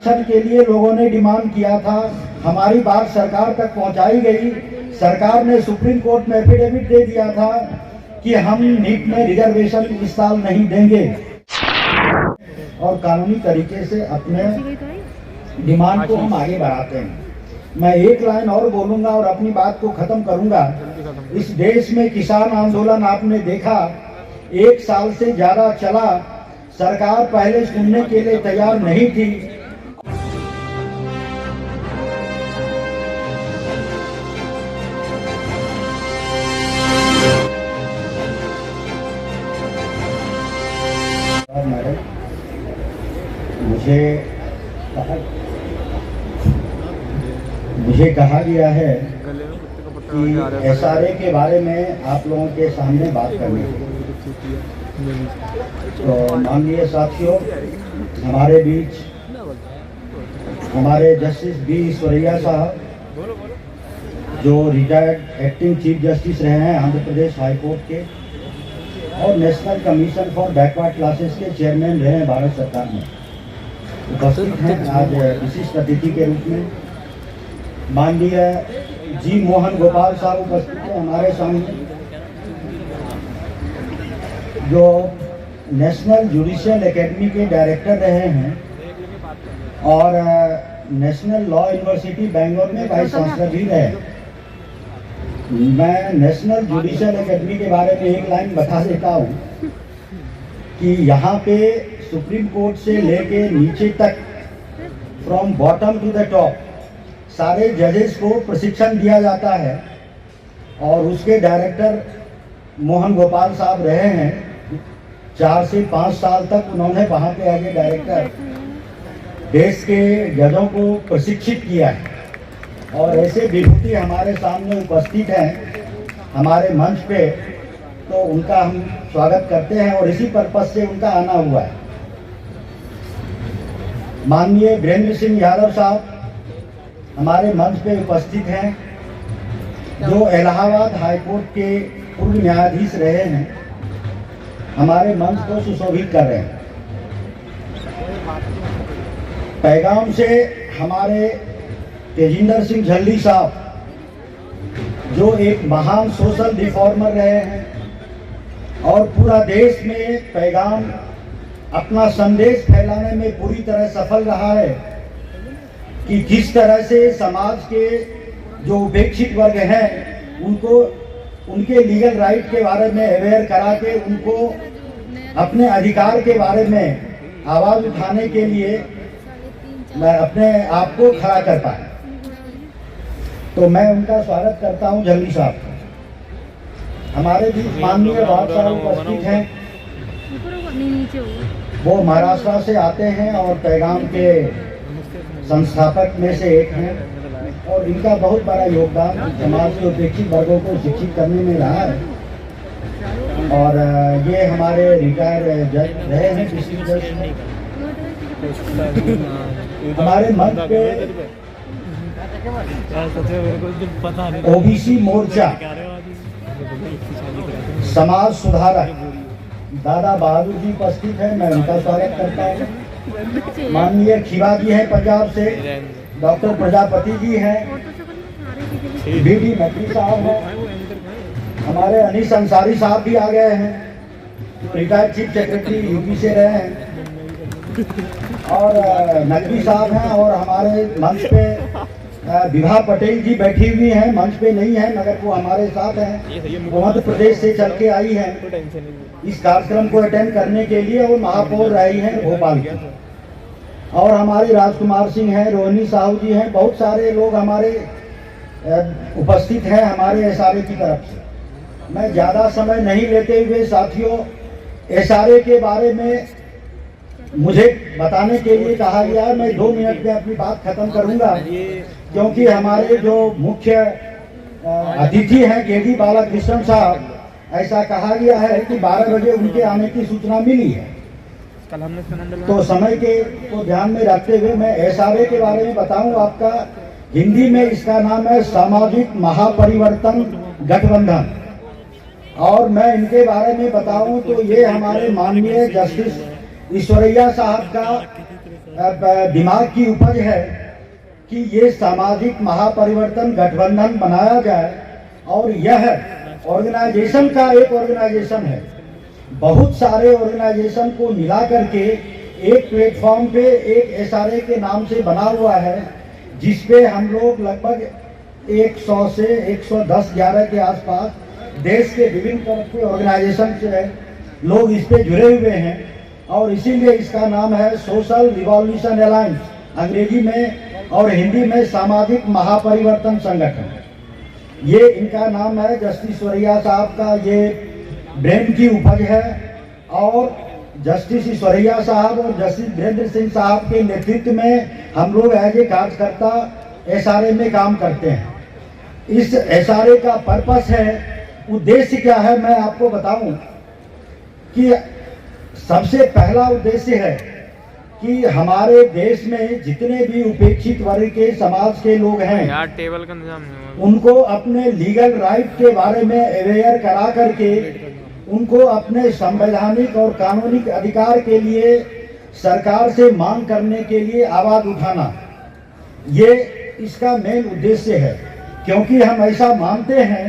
आरक्षण के लिए लोगों ने डिमांड किया था, हमारी बात सरकार तक पहुंचाई गई। सरकार ने सुप्रीम कोर्ट में एफिडेविट दे दिया था कि हम नीट में रिजर्वेशन इस साल नहीं देंगे और कानूनी तरीके से अपने डिमांड को हम आगे बढ़ाते हैं। मैं एक लाइन और बोलूंगा और अपनी बात को खत्म करूंगा। इस देश में किसान आंदोलन आपने देखा 1 साल से ज्यादा चला, सरकार पहले सुनने के लिए तैयार नहीं थी। मुझे कहा गया है कि एसआरए के बारे में आप लोगों के सामने बात करनी है। तो माननीय साथियों, हमारे बीच हमारे जस्टिस बी ईश्वरैया साहब, जो रिटायर्ड एक्टिंग चीफ जस्टिस रहे हैं आंध्र प्रदेश हाई कोर्ट के और national commission for backward classes के चेयरमैन रहे हैं भारत सरकार में, उपस्थित हैं आज विशिष्ट अतिथि के रूप में। माननीय जी मोहन गोपाल साहब उपस्थित हैं हमारे सामने, जो नेशनल जुडिशियल एकेडमी के डायरेक्टर रहे हैं और नेशनल लॉ यूनिवर्सिटी बेंगलोर में वाइस चांसलर भी रहे। मैं नेशनल जुडिशियल एकेडमी के बारे में एक लाइन बता देता हूँ कि यहाँ पे सुप्रीम कोर्ट से लेके नीचे तक, from bottom to the top, सारे जजेस को प्रशिक्षण दिया जाता है और उसके डायरेक्टर मोहन गोपाल साहब रहे हैं। 4 से 5 साल तक उन्होंने वहाँ पे आगे डायरेक्टर देश के जजों को प्रशिक्षित किया है और ऐसे विभूति हमारे सामने उपस्थित हैं हमारे मंच पे, तो उनका हम स्वागत करते हैं और इसी पर्पज से उनका आना हुआ है। माननीय वीरेंद्र सिंह यादव साहब हमारे मंच पे उपस्थित हैं, जो इलाहाबाद हाईकोर्ट के पूर्व न्यायाधीश रहे हैं, हमारे मंच को सुशोभित कर रहे हैं। पैगाम से हमारे तेजिंदर सिंह झल्ली साहब, जो एक महान सोशल रिफॉर्मर रहे हैं और पूरा देश में पैगाम अपना संदेश फैलाने में पूरी तरह सफल रहा है कि किस तरह से समाज के जो उपेक्षित वर्ग हैं उनको उनके लीगल राइट के बारे में अवेयर करा के उनको अपने अधिकार के बारे में आवाज उठाने के लिए अपने आप को खड़ा कर पाए। तो मैं उनका स्वागत करता हूं झल्ली साहब को। हमारे बीच माननीय बहुत सारे उपस्थित हैं, वो महाराष्ट्र से आते हैं और पैगाम के संस्थापक में से एक हैं और इनका बहुत बड़ा योगदान समाज के उपेक्षित वर्गों को शिक्षित करने में रहा है। और ये हमारे रिटायर जज रहे हैं डिस्ट्रिक्ट जज। हमारे मंच पे ओबीसी मोर्चा समाज सुधारक दादा बहादुर जी उपस्थित हैं, मैं उनका स्वागत करता हूँ। माननीय खीवा जी हैं पंजाब से, डॉक्टर प्रजापति जी हैं, बीडी नकवी साहब हैं, हमारे अनीस अंसारी साहब भी आ गए हैं, रिटायर्ड चीफ सेक्रेटरी यूपी से रहे हैं, और नकवी साहब हैं। और हमारे मंच पे विभा पटेल जी बैठी हुई हैं, मंच पे नहीं है मगर वो हमारे साथ हैं, वो मध्य प्रदेश से चल के आई हैं इस कार्यक्रम को अटेंड करने के लिए, वो महापौर रही हैं भोपाल की। और हमारे राजकुमार सिंह हैं, रोहिणी साहू जी हैं, बहुत सारे लोग हमारे उपस्थित हैं हमारे एसआरए की तरफ से। मैं ज़्यादा समय नहीं लेते हुए साथियों, एसआरए के बारे में मुझे बताने के लिए कहा गया है, मैं 2 मिनट में अपनी बात खत्म करूंगा, क्योंकि हमारे जो मुख्य अतिथि हैं केडी बालाकृष्णन साहब, ऐसा कहा गया है कि 12 बजे उनके आने की सूचना मिली है। तो समय के को ध्यान में रखते हुए मैं एसआरए के बारे में बताऊं आपका। हिंदी में इसका नाम है सामाजिक महापरिवर्तन गठबंधन, और मैं इनके बारे में बताऊं तो ये हमारे माननीय जस्टिस ईश्वरैया साहब का दिमाग की उपज है कि ये सामाजिक महापरिवर्तन गठबंधन बनाया जाए और यह ऑर्गेनाइजेशन का एक ऑर्गेनाइजेशन है। बहुत सारे ऑर्गेनाइजेशन को मिला करके एक प्लेटफॉर्म पे एक एसआरए के नाम से बना हुआ है, जिसपे हम लोग लगभग 100 से 110-11 के आसपास देश के विभिन्न तरह के ऑर्गेनाइजेशन से लोग इस पे जुड़े हुए हैं और इसीलिए इसका नाम है सोशल रिवॉल्यूशन अलायंस, अंग्रेजी में और हिंदी में सामाजिक महापरिवर्तन संगठन। ये इनका नाम है। जस्टिस स्वरैया साहब का ये ब्रेन की उपज है और जस्टिस स्वरैया साहब और जस्टिस वीरेंद्र सिंह साहब के नेतृत्व में हम लोग एज ए कार्यकर्ता एसआरए में काम करते हैं। इस एसआरए का पर्पस है, उद्देश्य क्या है मैं आपको बताऊं कि सबसे पहला उद्देश्य है कि हमारे देश में जितने भी उपेक्षित वर्ग के समाज के लोग हैं यार टेबल का निजाम नहीं, उनको अपने लीगल राइट के बारे में अवेयर करा करके उनको अपने संवैधानिक और कानूनी अधिकार के लिए सरकार से मांग करने के लिए आवाज उठाना, ये इसका मेन उद्देश्य है। क्योंकि हम ऐसा मानते हैं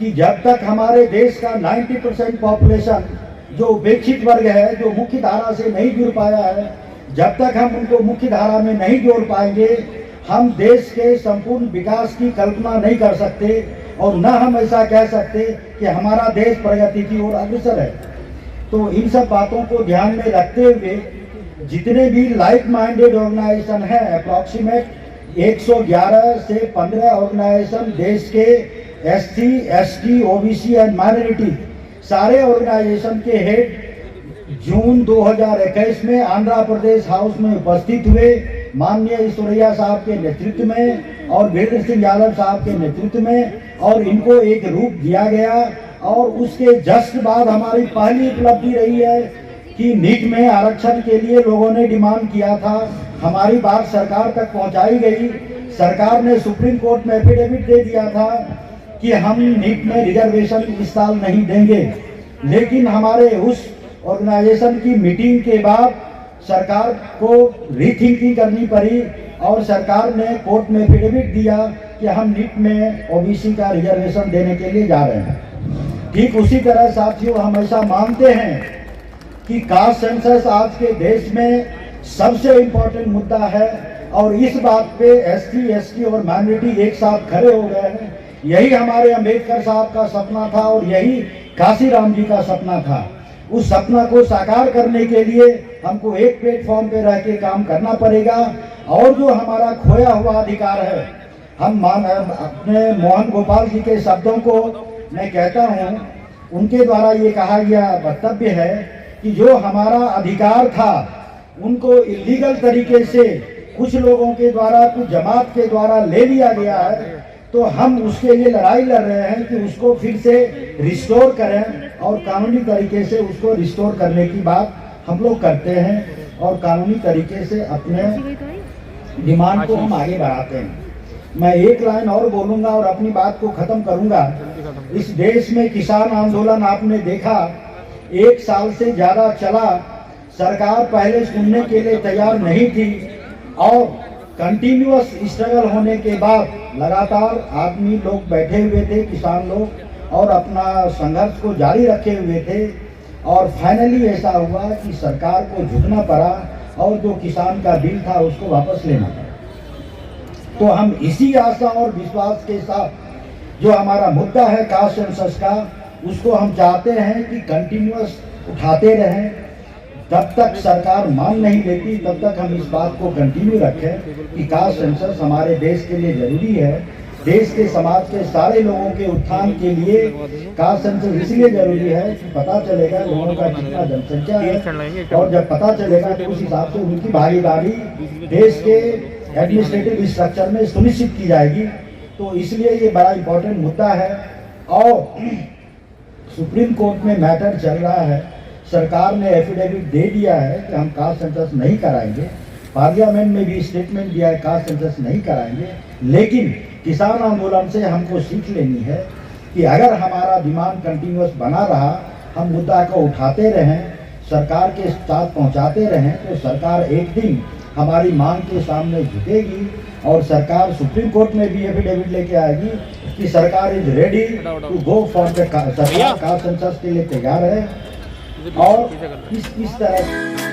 कि जब तक हमारे देश का 90% पॉपुलेशन जो उपेक्षित वर्ग है, जो मुख्य धारा से नहीं जुड़ पाया है, जब तक हम उनको मुख्य धारा में नहीं जोड़ पाएंगे, हम देश के संपूर्ण विकास की कल्पना नहीं कर सकते और न हम ऐसा कह सकते कि हमारा देश प्रगति की ओर अग्रसर है। तो इन सब बातों को ध्यान में रखते हुए जितने भी लाइक माइंडेड ऑर्गेनाइजेशन हैं, अप्रॉक्सीमेट 111 से 15 ऑर्गेनाइजेशन देश के SC, ST, OBC and minority सारे ऑर्गेनाइजेशन के हेड जून 2021 में आंध्र प्रदेश हाउस में उपस्थित हुए। माननीय स्वरैया साहब के नेतृत्व में और वीरेंद्र सिंह यादव साहब के नेतृत्व में, और इनको एक रूप दिया गया। और उसके जस्ट बाद हमारी पहली उपलब्धि रही है कि नीट में आरक्षण के लिए लोगों ने डिमांड किया था, हमारी बात सरकार तक पहुंचाई गई। सरकार ने सुप्रीम कोर्ट में एफिडेविट दे दिया था कि हम नीट में रिजर्वेशन इस साल नहीं देंगे, लेकिन हमारे उस ऑर्गेनाइजेशन की मीटिंग के बाद सरकार को रीथिंकिंग करनी पड़ी और सरकार ने कोर्ट में एफिडेविट दिया कि हम नीट में ओबीसी का रिजर्वेशन देने के लिए जा रहे हैं। ठीक उसी तरह साथियों, हम ऐसा मानते हैं कि कास्ट सेंसस आज के देश में सबसे इम्पोर्टेंट मुद्दा है और इस बात पे एससी, एसटी और माइनॉरिटी एक साथ खड़े हो गए हैं। यही हमारे अंबेडकर साहब का सपना था और यही काशीराम जी का सपना था। उस सपना को साकार करने के लिए हमको एक प्लेटफॉर्म पे रह के काम करना पड़ेगा और जो हमारा खोया हुआ अधिकार है, हम अपने मोहन गोपाल जी के शब्दों को मैं कहता हूँ, उनके द्वारा ये कहा गया वक्तव्य है कि जो हमारा अधिकार था उनको इलीगल तरीके से कुछ लोगों के द्वारा, कुछ जमात के द्वारा ले लिया गया है, तो हम उसके लिए लड़ाई लड़ रहे हैं कि उसको फिर से रिस्टोर करें और कानूनी तरीके से उसको रिस्टोर करने की बात हम लोग करते हैं और कानूनी तरीके से अपने डिमांड को हम आगे बढ़ाते हैं। मैं एक लाइन और बोलूंगा और अपनी बात को खत्म करूंगा। इस देश में किसान आंदोलन आपने देखा 1 साल से ज्यादा चला, सरकार पहले सुनने के लिए तैयार नहीं थी और कंटिन्यूअस स्ट्रगल होने के बाद लगातार आदमी लोग बैठे हुए थे, किसान लोग, और अपना संघर्ष को जारी रखे हुए थे और फाइनली ऐसा हुआ कि सरकार को झुकना पड़ा और जो किसान का बिल था उसको वापस लेना पड़ा। तो हम इसी आशा और विश्वास के साथ जो हमारा मुद्दा है कास्ट सेंसस का, उसको हम चाहते हैं कि कंटिन्यूअस उठाते रहें। तब तक सरकार मान नहीं लेती तब तक हम इस बात को कंटिन्यू रखें कि कास्ट सेंसस हमारे देश के लिए जरूरी है। देश के समाज के सारे लोगों के उत्थान के लिए कास्ट सेंसस इसलिए जरूरी है कि पता चलेगा लोगों का कितना जनसंख्या है और जब पता चलेगा तो उस हिसाब से उनकी भागीदारी देश के एडमिनिस्ट्रेटिव स्ट्रक्चर में सुनिश्चित की जाएगी। तो इसलिए ये बड़ा इम्पोर्टेंट मुद्दा है और सुप्रीम कोर्ट में मैटर चल रहा है। सरकार ने एफिडेविट दे दिया है कि हम कास्ट सेंसस नहीं कराएंगे, पार्लियामेंट में भी स्टेटमेंट दिया है कास्ट सेंसस नहीं कराएंगे, लेकिन किसान आंदोलन से हमको सीख लेनी है कि अगर हमारा डिमांड कंटिन्यूअस बना रहा, हम मुद्दा को उठाते रहें, सरकार के साथ पहुंचाते रहें, तो सरकार एक दिन हमारी मांग के सामने झुकेगी और सरकार सुप्रीम कोर्ट में भी एफिडेविट लेके आएगी कि सरकार is ready to go for the sarkar caste census के लिए तैयार है। और इस तरह